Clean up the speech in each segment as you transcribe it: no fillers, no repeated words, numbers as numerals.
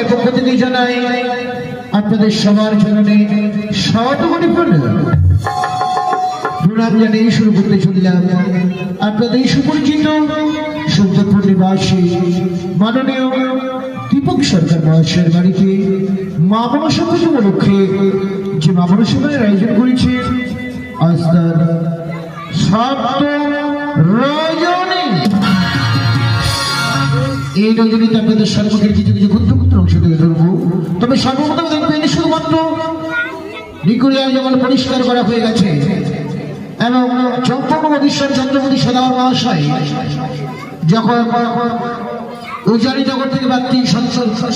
মায়ের পক্ষ থেকে জানাই আপনাদের সবার চরণে শতকোটি প্রণাম জানিয়ে শুরু করতে চললাম আপনাদের সুপরিচিত সুন্দরপুর নিবাসী মাননীয় দীপক সরকার মহাশয়ের বাড়িতে মা মনসা পুজো উপলক্ষে যে মা মনসা পুজোর আয়োজন করেছে আজ তার রজনী। এই রজনীতে আপনাদের সর্বক্ষেত্রে কিছু কিছু ক্ষুদ্র ক্ষুদ্র অংশ থেকে ধরবো। তবে সর্বপ্রথম দেখবেন শুধুমাত্র নিকুলিয়া যেমন পরিষ্কার করা হয়ে গেছে এবং চম্পকমধীশ্বর চন্দ্রমতি সদাগর মহাশয় যখন উজানি জগৎ থেকে ব্যক্তি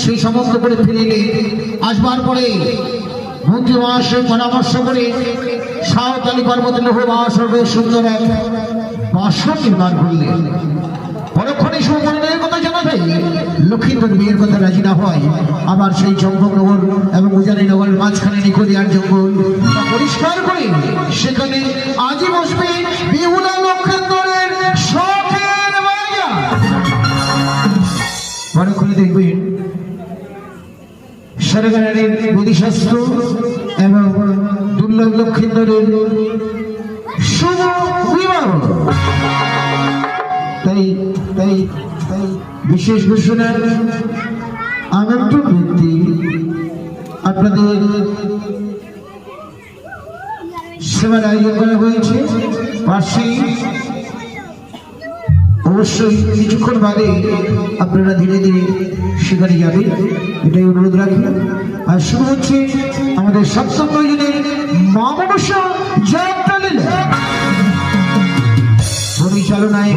সেই সমস্ত করে ফিরে এলে আসবার পরে মন্ত্রী মহাশয় পরামর্শ করে সাঁওতালি পর্বত লৌহ মহাসর্গ সুন্দর এক বাসন নির্মাণ করলেন। পরক্ষণে সুপরিণয়ের কথা জানা যায় লক্ষ্মীন্দর বিয়ের কথা রাজি না হয় আবার সেই চম্পকনগর এবং উজানি নগরের মাঝখানে নিকলিয়ার জঙ্গল পরিষ্কার করে সেখানে আজই বসবে বিহুলা লক্ষ্মীন্দরের শখের বাজার। পরক্ষণে দেখবেন সরকারের বোধিশাস্ত্র এবং দুর্লভ লক্ষ্মীন্দরের শুভ বিবাহ। তাই তাই তাই বিশেষ ঘোষণার আমন্ত্রণ ব্যক্তি আপনাদের সেবার আয়োজন করা হয়েছে। পাশে অবশ্যই কিছুক্ষণ বাদে আপনারা ধীরে ধীরে সেখানে যাবেন, এটাই অনুরোধ রাখি। আর শুরু হচ্ছে আমাদের সপ্তম প্রয়োজনের মা মনসা যাত্রা লীলা পরিচালনায়।